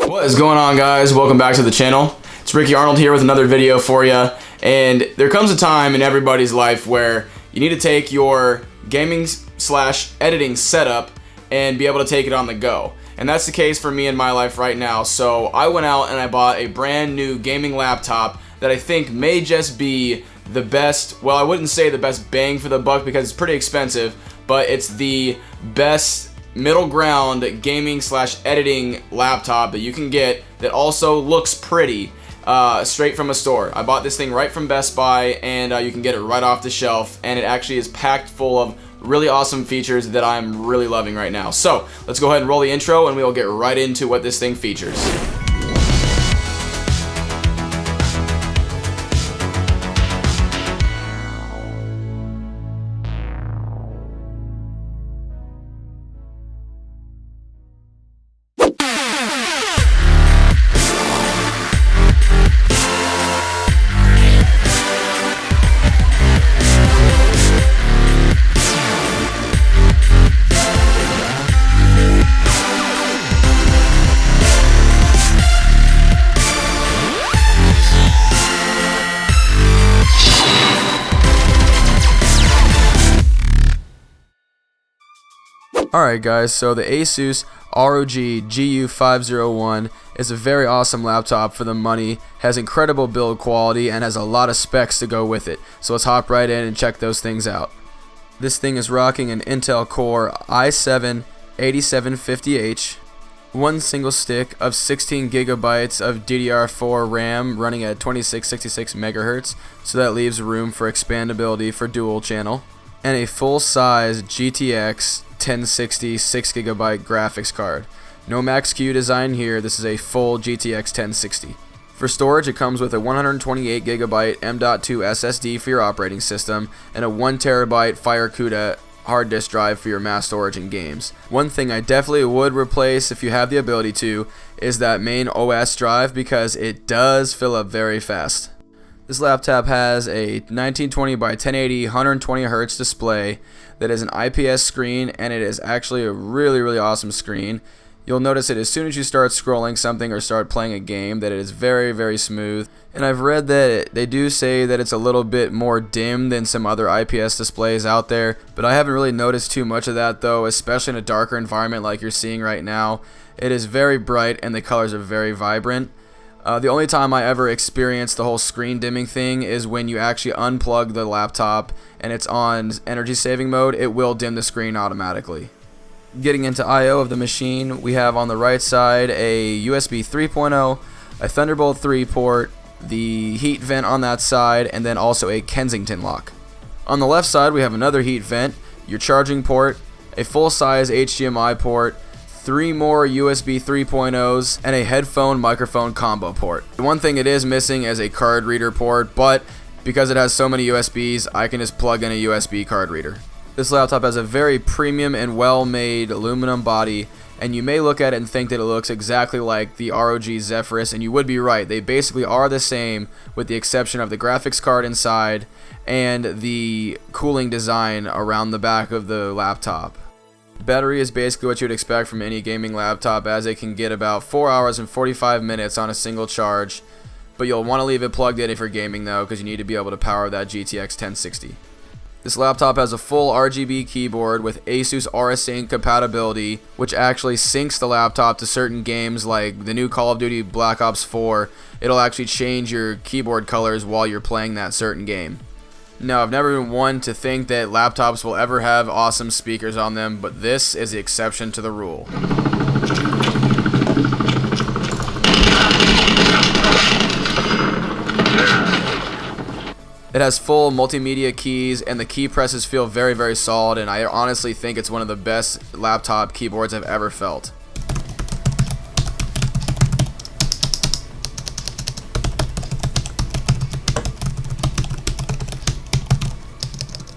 What is going on, guys? Welcome back to the channel. It's Ricky Arnold here with another video for you. And there comes a time in everybody's life where you need to take your gaming/editing setup and be able to take it on the go. And that's the case for me in my life right now. So I went out and I bought a brand new gaming laptop that I think may just be the best, well, I wouldn't say the best bang for the buck because it's pretty expensive, but it's the best middle ground gaming/editing laptop that you can get that also looks pretty straight from a store. I bought this thing right from Best Buy, and you can get it right off the shelf, and it actually is packed full of really awesome features that I'm really loving right now. So let's go ahead and roll the intro and we'll get right into what this thing features. Alright guys, so the Asus Rog GU-501 is a very awesome laptop for the money, has incredible build quality, and has a lot of specs to go with it. So let's hop right in and check those things out. This thing is rocking an Intel Core i7-8750H, one single stick of 16 gigabytes of DDR4 RAM running at 2666 megahertz, so that leaves room for expandability for dual channel, and a full-size GTX 1060 6GB graphics card. No Max-Q design here, this is a full GTX 1060. For storage, it comes with a 128GB M.2 SSD for your operating system and a 1TB FireCuda hard disk drive for your mass storage and games. One thing I definitely would replace if you have the ability to is that main OS drive because it does fill up very fast. This laptop has a 1920 by 1080 120Hz display that is an IPS screen, and it is actually a really awesome screen. You'll notice it as soon as you start scrolling something or start playing a game that it is very smooth. And I've read that they do say that it's a little bit more dim than some other IPS displays out there, but I haven't really noticed too much of that though, especially in a darker environment like you're seeing right now. It is very bright and the colors are very vibrant. The only time I ever experienced the whole screen dimming thing is when you actually unplug the laptop and it's on energy saving mode. It will dim the screen automatically. Getting into I/O of the machine, we have on the right side a USB 3.0, a Thunderbolt 3 port, the heat vent on that side, and then also a Kensington lock. On the left side we have another heat vent, your charging port, a full-size HDMI port, 3 more USB 3.0s, and a headphone microphone combo port. The one thing it is missing is a card reader port, but because it has so many USBs, I can just plug in a USB card reader. This laptop has a very premium and well-made aluminum body, and you may look at it and think that it looks exactly like the ROG Zephyrus, and you would be right. They basically are the same with the exception of the graphics card inside and the cooling design around the back of the laptop. Battery is basically what you'd expect from any gaming laptop, as it can get about 4 hours and 45 minutes on a single charge, but you'll want to leave it plugged in if you're gaming though, because you need to be able to power that GTX 1060. This laptop has a full RGB keyboard with Asus RSync compatibility, which actually syncs the laptop to certain games like the new Call of Duty Black Ops 4. It'll actually change your keyboard colors while you're playing that certain game. Now, I've never been one to think that laptops will ever have awesome speakers on them, but this is the exception to the rule. It has full multimedia keys, and the key presses feel very solid, and I honestly think it's one of the best laptop keyboards I've ever felt.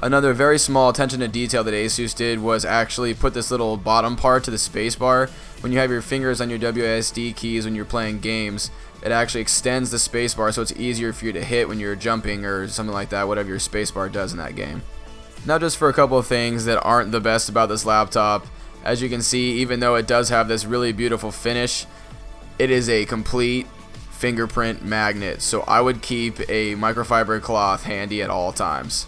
Another very small attention to detail that Asus did was actually put this little bottom part to the spacebar. When you have your fingers on your WASD keys when you're playing games, it actually extends the spacebar so it's easier for you to hit when you're jumping or something like that, whatever your spacebar does in that game. Now just for a couple of things that aren't the best about this laptop. As you can see, even though it does have this really beautiful finish, it is a complete fingerprint magnet, so I would keep a microfiber cloth handy at all times.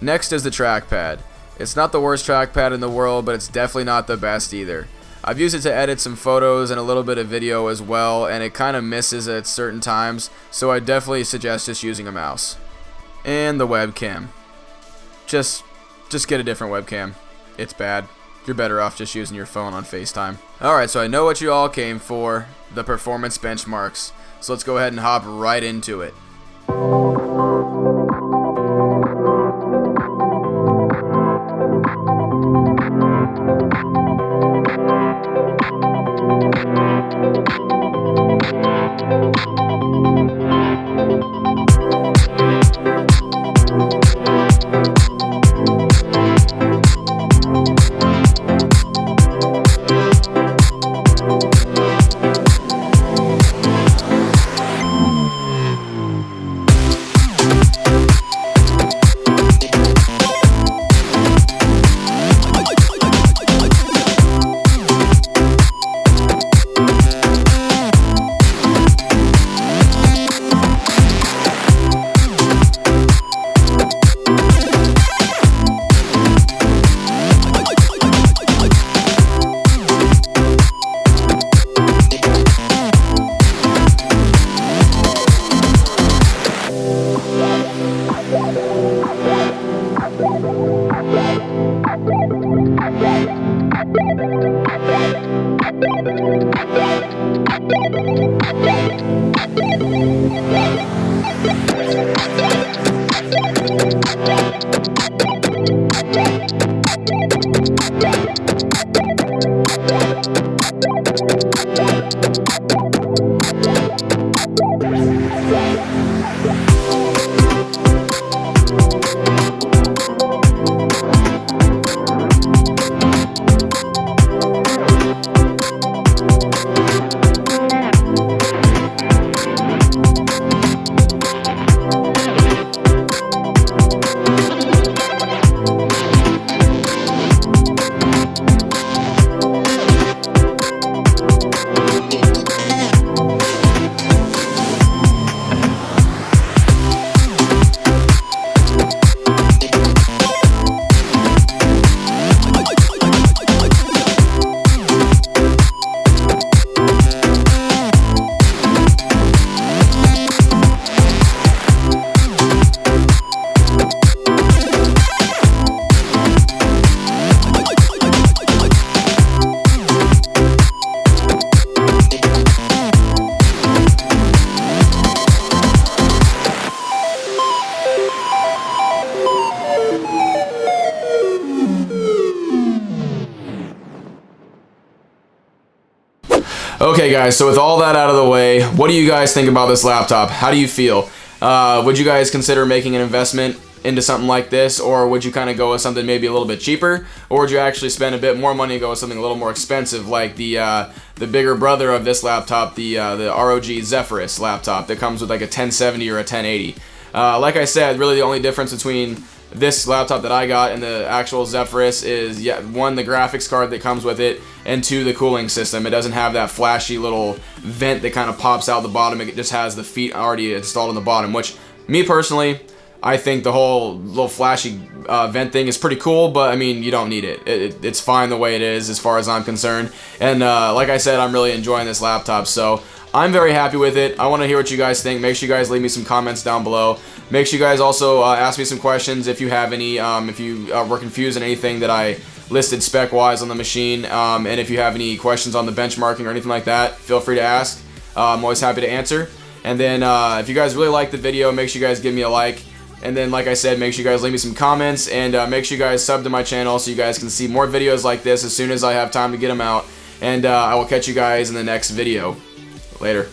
Next is the trackpad. It's not the worst trackpad in the world, but it's definitely not the best either. I've used it to edit some photos and a little bit of video as well, and it kind of misses at certain times, so I definitely suggest just using a mouse. And the webcam. Just get a different webcam. It's bad. You're better off just using your phone on FaceTime. Alright, so I know what you all came for, the performance benchmarks. So let's go ahead and hop right into it. Okay guys, so with all that out of the way, what do you guys think about this laptop? How do you feel? Would you guys consider making an investment into something like this, or would you kind of go with something maybe a little bit cheaper, or would you actually spend a bit more money and go with something a little more expensive, like the bigger brother of this laptop, the ROG Zephyrus laptop that comes with like a 1070 or a 1080? Like I said, really the only difference between this laptop that I got and the actual Zephyrus is, one, the graphics card that comes with it, and two, the cooling system. It doesn't have that flashy little vent that kind of pops out the bottom. It just has the feet already installed on the bottom, which, me personally, I think the whole little flashy vent thing is pretty cool, but I mean, you don't need it. It's fine the way it is as far as I'm concerned. And like I said, I'm really enjoying this laptop, so I'm very happy with it. I want to hear what you guys think. Make sure you guys leave me some comments down below. Make sure you guys also ask me some questions if you have any, if you were confused on anything that I listed spec-wise on the machine, and if you have any questions on the benchmarking or anything like that, feel free to ask. I'm always happy to answer. And then if you guys really like the video, make sure you guys give me a like. And then, like I said, make sure you guys leave me some comments, and make sure you guys sub to my channel so you guys can see more videos like this as soon as I have time to get them out. And I will catch you guys in the next video. Later.